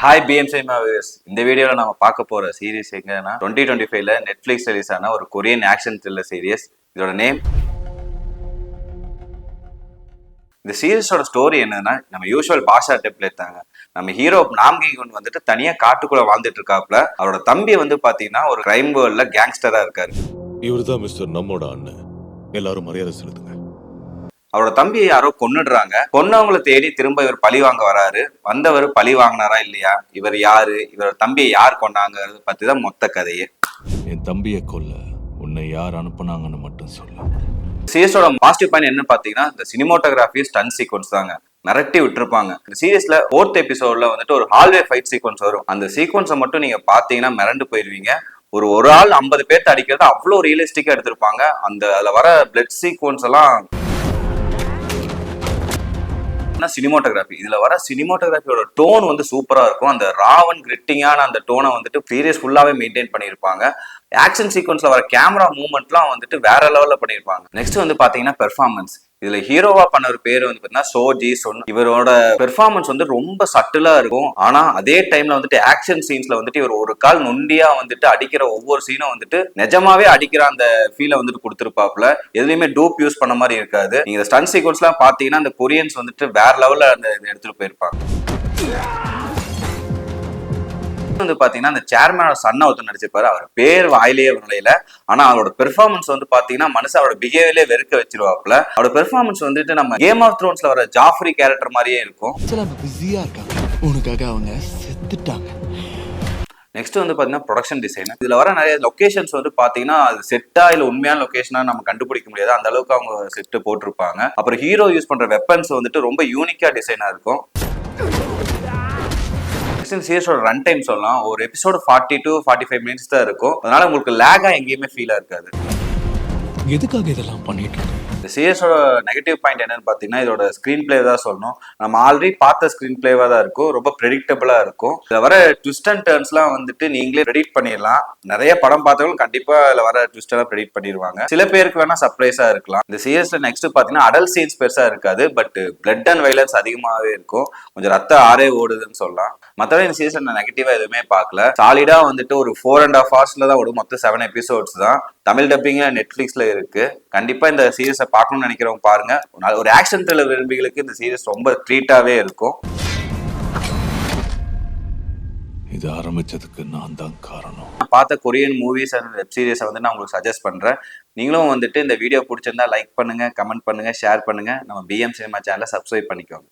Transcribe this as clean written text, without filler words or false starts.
Hi PM cinema viewers. இந்த வீடியோவில் நம்ம பார்க்க போகிற சீரிஸ் எங்கன்னா 2025ல நெட்ஃப்ளிக்ஸ் ரிலீஸ் ஆன ஒரு கொரியன் ஆக்ஷன் த்ரில்லர் சீரிஸ். இதோட நேம். இந்த சீரிஸோட ஸ்டோரி என்னன்னா, நம்ம யூஸ்வல் பாஷா டெம்ப்ளேட் தாங்க. நம்ம ஹீரோ நாம்கிகுன் வந்துட்டு தனியா காட்டுக்குள்ள வாழ்ந்துட்டு இருக்காப்ல. அவரோட தம்பி வந்து பாத்தீங்கன்னா ஒரு கிரைம் வேர்ல்ட்ல கேங்ஸ்டரா இருக்காரு. இவர் தான் மிஸ்டர் நம்மோட அண்ணன். எல்லாரும் மரியாதை செலுத்துங்க. அவரோட தம்பியை யாரோ கொன்னுடுறாங்க. கொன்னவங்களை தேடி திரும்ப இவர் பழி வாங்க வராரு. வந்தவர் பழி வாங்கினாரா இல்லையா, இவர் யாரு, இவரோட தம்பியை யார் கொண்டாங்கிறது பத்தி தான் மொத்த கதையே. என் தம்பியை கொல்ல உன்னை யார் அனுப்புனாங்கன்னு மட்டும் சொல்லு. சீரிஸோட பாசிட்டிவ் பாயிண்ட் என்ன பாத்தீங்கன்னா, இந்த சினிமோட்டோகிராஃபி ஸ்டன் சீக்வன்ஸ் தாங்க. மிரட்டி விட்டுருப்பாங்க. இந்த சீரிஸ்ல 4th எபிசோட்ல வந்துட்டு ஒரு ஹால்வே ஃபைட் சீக்வன்ஸ் வரும். அந்த சீக்வன்ஸை மட்டும் நீங்க பாத்தீங்கன்னா மிரண்டு போயிருவீங்க. ஒரு ஆள் 50 பேர்த்த அடிக்கிறது அவ்வளோ ரியலிஸ்டிக்கா எடுத்திருப்பாங்க. அதுல வர பிளட் சீக்வன்ஸ் எல்லாம் சினிமோட்டோகிராஃபி. இதுல வர சினிமோட்டோகிராஃபியோட டோன் வந்து சூப்பரா இருக்கும். அந்த ராவன் கிரிட்டிங்கான அந்த டோனை வந்துட்டு சீரியஸ் ஃபுல்லாவே மெயின்டைன் பண்ணியிருப்பாங்க. ஆக்ஷன் சீக்வன்ஸ்ல வர கேமரா மூவ்மெண்ட்லாம் வந்துட்டு வேற லெவல்ல பண்ணியிருப்பாங்க. நெக்ஸ்ட் வந்து பாத்தீங்கன்னா பெர்ஃபார்மன்ஸ். இதுல ஹீரோவா பண்ண ஒரு பேர் வந்து பாத்தீங்கன்னா சோஜி சொன். இவரோட பெர்ஃபார்மன்ஸ் வந்து ரொம்ப சட்டிலா இருக்கும். ஆனா அதே டைம்ல வந்துட்டு ஆக்ஷன் சீன்ஸ்ல வந்துட்டு இவர் ஒரு கால் நொண்டியா வந்துட்டு அடிக்கிற ஒவ்வொரு சீனும் வந்துட்டு நிஜமாவே அடிக்கிற அந்த ஃபீலை வந்துட்டு கொடுத்துருப்பாப்ல. எதுலையுமே டூப் யூஸ் பண்ண மாதிரி இருக்காது. நீங்க ஸ்டன் சீக்வன்ஸ் எல்லாம் பாத்தீங்கன்னா அந்த கொரியன்ஸ் வந்துட்டு வேற லெவல்ல அந்த எடுத்துட்டு போயிருப்பாங்க. வந்து பாத்தீங்கன்னா அந்த சேர்மனோட சன்ன ஒருத்தர் நடிச்சிருப்பாரு. அவர் பேர் வாயிலேயே நுழையில. ஆனா அவரோட பெர்ஃபார்மன்ஸ் வந்து பாத்தீங்கன்னா மனுஷன் அவரோட பிஹேவியர்லயே வெறுக்க வச்சிருவாப்ல. அவரோட பெர்ஃபார்மன்ஸ் வந்துட்டு நம்ம கேம் ஆஃப் த்ரோன்ஸ்ல வர ஜாஃப்ரி கேரக்டர் மாதிரியே இருக்கும். பிஸியா இருக்காங்க, உனக்காக அவங்க செத்துட்டாங்க. நெக்ஸ்ட் வந்து பாத்தீங்கன்னா ப்ரொடக்ஷன் டிசைன். இதுல வர நிறைய லொகேஷன்ஸ் வந்து பாத்தீங்கன்னா அது செட்டா இல்ல உண்மையான லொகேஷனா நம்ம கண்டுபிடிக்க முடியாது. அந்த அளவுக்கு அவங்க செட்டு போட்டிருப்பாங்க. அப்புறம் ஹீரோ யூஸ் பண்ற வெப்பன்ஸ் வந்துட்டு ரொம்ப யூனிக்கா டிசைனா இருக்கும். சீரிஸோட ரன் டைம் சொல்லலாம். ஒரு எபிசோடு 40 to 45 மினிட்ஸ் தான் இருக்கும். அதனால உங்களுக்கு லேகா எங்கேயுமே ஃபீலா இருக்காது. எதுக்காக இதெல்லாம் பண்ணிட்டு இருக்கோம்? இந்த சீரிஸோட நெகட்டிவ் பாயிண்ட் என்னன்னு பாத்தீங்கன்னா இதோட ஸ்கிரீன் பிளே தான் சொல்லணும். நம்ம ஆல்ரெடி பார்த்த ஸ்கிரீன் பிளேவா தான் இருக்கும். ரொம்ப ப்ரெடிக்டபிளா இருக்கும். இதுல வர ட்விஸ்ட் அண்ட் டர்ன்ஸ்லாம் வந்துட்டு நீங்களே ப்ரெடிக்ட் பண்ணிடலாம். நிறைய படம் பார்த்தவங்க கண்டிப்பா இதுல வர ட்விஸ்ட் எல்லாம் ப்ரெடிக்ட் பண்ணிடுவாங்க. சில பேருக்கு வேணா சர்ப்ரைஸா இருக்கலாம். இந்த சீரிஸ்ல நெக்ஸ்ட் பாத்தீங்கன்னா அடல்ட் சீன்ஸ் பெருசா இருக்காது. பட் பிளட் அண்ட் வைலன்ஸ் அதிகமாவே இருக்கும். கொஞ்சம் ரத்த ஆறே ஓடுதுன்னு சொல்லலாம். மற்றபடி இந்த சீரிஸ்ல நான் நெகட்டிவா எதுவுமே பார்க்கல. சாலிடா வந்துட்டு ஒரு 4.5 hours தான் ஓடும். மொத்தம் 7 எபிசோட்ஸ் தான். தமிழ் டப்பிங் நெட்ஃபிளிக்ஸ்ல இருக்கு. கண்டிப்பா இந்த சீரிஸை பார்க்கணும்னு நினைக்கிறவங்க பாருங்க. ஒரு ஆக்ஷன் த்ரில்லர் விரும்பிகளுக்கு இந்த சீரிஸ் ரொம்ப ட்ரீட்டாவே இருக்கும். இது ஆரம்பிச்சதுக்கு நான் தான் காரணம். பார்த்த கொரியன் மூவிஸ் அண்ட் வெப் சீரிஸை வந்து நான் உங்களுக்கு சஜஸ்ட் பண்றேன். நீங்களும் வந்துட்டு இந்த வீடியோ பிடிச்சிருந்தா லைக் பண்ணுங்க, கமெண்ட் பண்ணுங்க, ஷேர் பண்ணுங்க. நம்ம பிஎம் சினிமா சேனலை சப்ஸ்கிரைப் பண்ணிக்கோங்க.